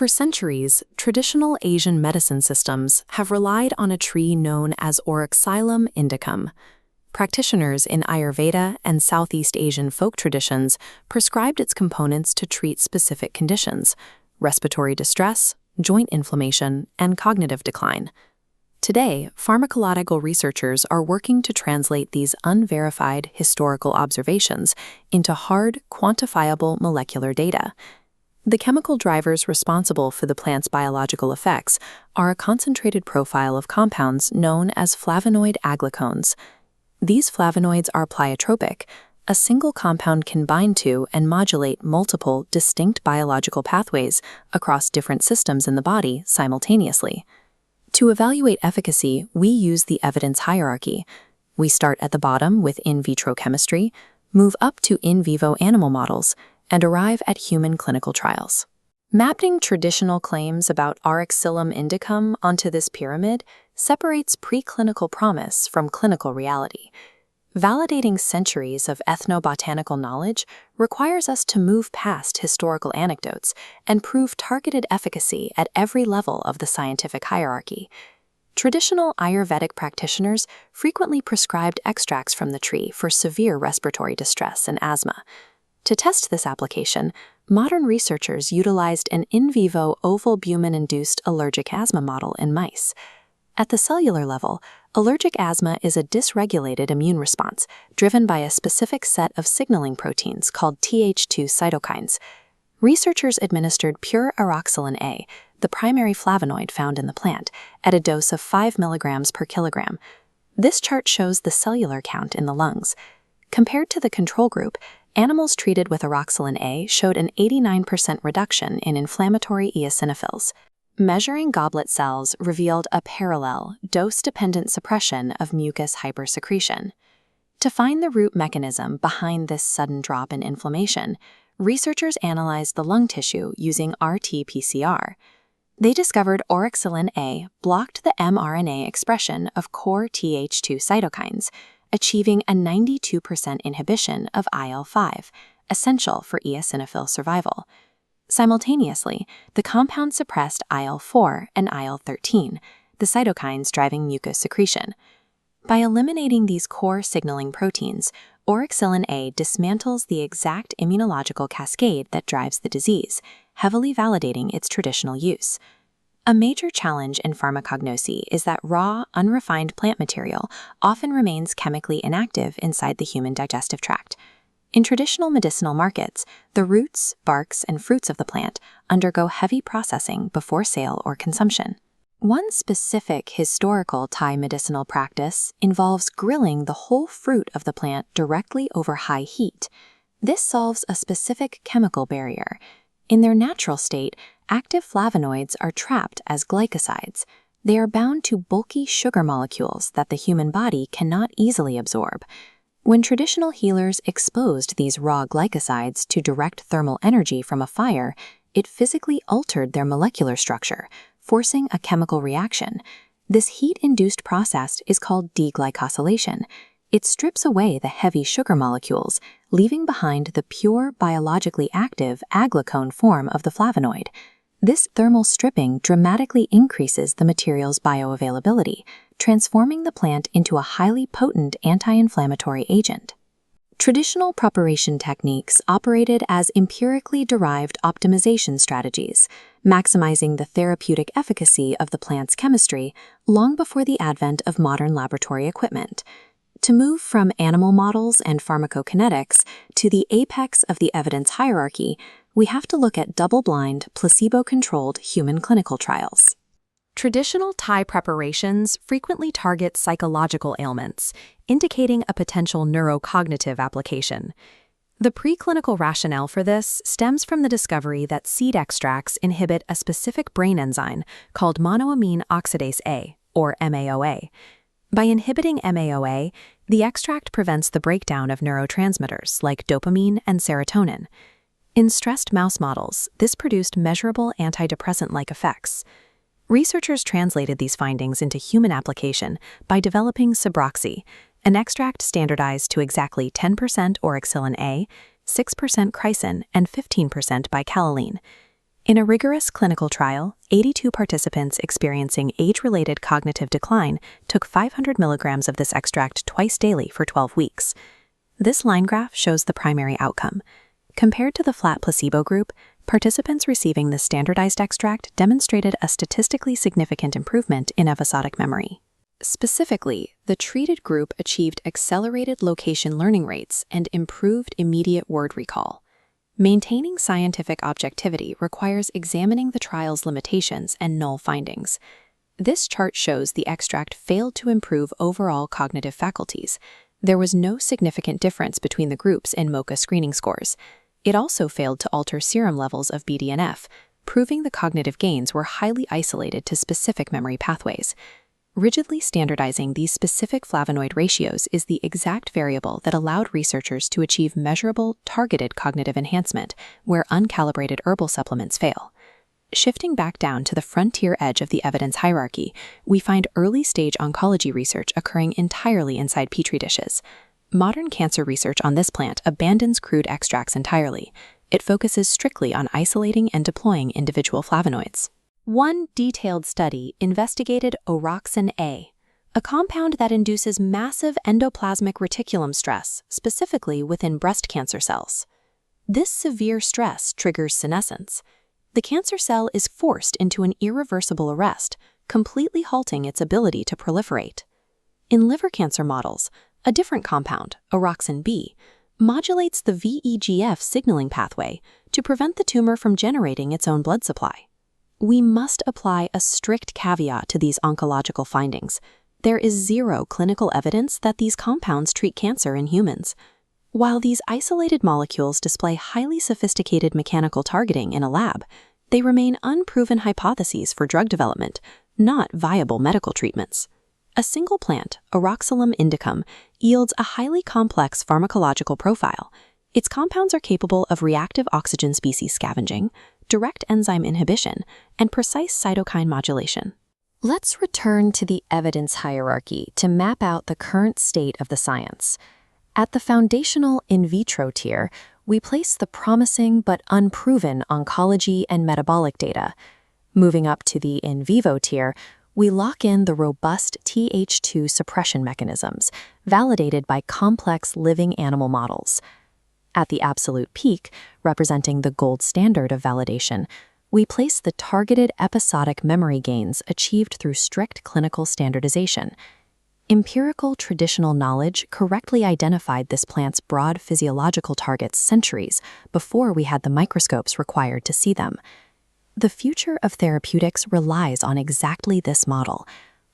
For centuries, traditional Asian medicine systems have relied on a tree known as Oryxylum indicum. Practitioners in Ayurveda and Southeast Asian folk traditions prescribed its components to treat specific conditions: respiratory distress, joint inflammation, and cognitive decline. Today, pharmacological researchers are working to translate these unverified historical observations into hard, quantifiable molecular data. The chemical drivers responsible for the plant's biological effects are a concentrated profile of compounds known as flavonoid aglycones. These flavonoids are pleiotropic. A single compound can bind to and modulate multiple, distinct biological pathways across different systems in the body simultaneously. To evaluate efficacy, we use the evidence hierarchy. We start at the bottom with in vitro chemistry, move up to in vivo animal models, and arrive at human clinical trials. Mapping traditional claims about Oryxylum indicum onto this pyramid separates preclinical promise from clinical reality. Validating centuries of ethnobotanical knowledge requires us to move past historical anecdotes and prove targeted efficacy at every level of the scientific hierarchy. Traditional Ayurvedic practitioners frequently prescribed extracts from the tree for severe respiratory distress and asthma. To test this application, modern researchers utilized an in vivo ovalbumin-induced allergic asthma model in mice. At the cellular level, allergic asthma is a dysregulated immune response driven by a specific set of signaling proteins called Th2 cytokines. Researchers administered pure Oryxylin A, the primary flavonoid found in the plant, at a dose of 5 milligrams per kilogram. This chart shows the cellular count in the lungs. Compared to the control group, animals treated with Oryxylin A showed an 89% reduction in inflammatory eosinophils. Measuring goblet cells revealed a parallel, dose-dependent suppression of mucus hypersecretion. To find the root mechanism behind this sudden drop in inflammation, researchers analyzed the lung tissue using RT-PCR. They discovered Oryxylin A blocked the mRNA expression of core Th2 cytokines, achieving a 92% inhibition of IL-5, essential for eosinophil survival. Simultaneously, the compound suppressed IL-4 and IL-13, the cytokines driving mucus secretion. By eliminating these core signaling proteins, Oryxylin A dismantles the exact immunological cascade that drives the disease, heavily validating its traditional use. A major challenge in pharmacognosy is that raw, unrefined plant material often remains chemically inactive inside the human digestive tract. In traditional medicinal markets, the roots, barks, and fruits of the plant undergo heavy processing before sale or consumption. One specific historical Thai medicinal practice involves grilling the whole fruit of the plant directly over high heat. This solves a specific chemical barrier. In their natural state, active flavonoids are trapped as glycosides. They are bound to bulky sugar molecules that the human body cannot easily absorb. When traditional healers exposed these raw glycosides to direct thermal energy from a fire, it physically altered their molecular structure, forcing a chemical reaction. This heat-induced process is called deglycosylation. It strips away the heavy sugar molecules, leaving behind the pure, biologically active aglycone form of the flavonoid. This thermal stripping dramatically increases the material's bioavailability, transforming the plant into a highly potent anti-inflammatory agent. Traditional preparation techniques operated as empirically derived optimization strategies, maximizing the therapeutic efficacy of the plant's chemistry long before the advent of modern laboratory equipment. To move from animal models and pharmacokinetics to the apex of the evidence hierarchy, we have to look at double-blind, placebo-controlled human clinical trials. Traditional Thai preparations frequently target psychological ailments, indicating a potential neurocognitive application. The preclinical rationale for this stems from the discovery that seed extracts inhibit a specific brain enzyme called monoamine oxidase A, or MAOA. By inhibiting MAOA, the extract prevents the breakdown of neurotransmitters like dopamine and serotonin. In stressed mouse models, this produced measurable antidepressant-like effects. Researchers translated these findings into human application by developing Subroxy, an extract standardized to exactly 10% Oryxylin A, 6% chrysin, and 15% bicalalene. In a rigorous clinical trial, 82 participants experiencing age-related cognitive decline took 500 milligrams of this extract twice daily for 12 weeks. This line graph shows the primary outcome. Compared to the flat placebo group, participants receiving the standardized extract demonstrated a statistically significant improvement in episodic memory. Specifically, the treated group achieved accelerated location learning rates and improved immediate word recall. Maintaining scientific objectivity requires examining the trial's limitations and null findings. This chart shows the extract failed to improve overall cognitive faculties. There was no significant difference between the groups in MoCA screening scores. It also failed to alter serum levels of BDNF, proving the cognitive gains were highly isolated to specific memory pathways. Rigidly standardizing these specific flavonoid ratios is the exact variable that allowed researchers to achieve measurable, targeted cognitive enhancement where uncalibrated herbal supplements fail. Shifting back down to the frontier edge of the evidence hierarchy, we find early-stage oncology research occurring entirely inside petri dishes. Modern cancer research on this plant abandons crude extracts entirely. It focuses strictly on isolating and deploying individual flavonoids. One detailed study investigated oroxin A, a compound that induces massive endoplasmic reticulum stress, specifically within breast cancer cells. This severe stress triggers senescence. The cancer cell is forced into an irreversible arrest, completely halting its ability to proliferate. In liver cancer models, a different compound, oroxin B, modulates the VEGF signaling pathway to prevent the tumor from generating its own blood supply. We must apply a strict caveat to these oncological findings. There is zero clinical evidence that these compounds treat cancer in humans. While these isolated molecules display highly sophisticated mechanical targeting in a lab, they remain unproven hypotheses for drug development, not viable medical treatments. A single plant, Oroxylum indicum, yields a highly complex pharmacological profile. Its compounds are capable of reactive oxygen species scavenging, direct enzyme inhibition, and precise cytokine modulation. Let's return to the evidence hierarchy to map out the current state of the science. At the foundational in vitro tier, we place the promising but unproven oncology and metabolic data. Moving up to the in vivo tier, we lock in the robust Th2 suppression mechanisms, validated by complex living animal models. At the absolute peak, representing the gold standard of validation, we place the targeted episodic memory gains achieved through strict clinical standardization. Empirical traditional knowledge correctly identified this plant's broad physiological targets centuries before we had the microscopes required to see them. The future of therapeutics relies on exactly this model,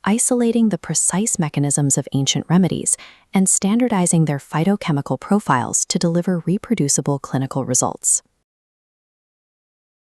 isolating the precise mechanisms of ancient remedies and standardizing their phytochemical profiles to deliver reproducible clinical results.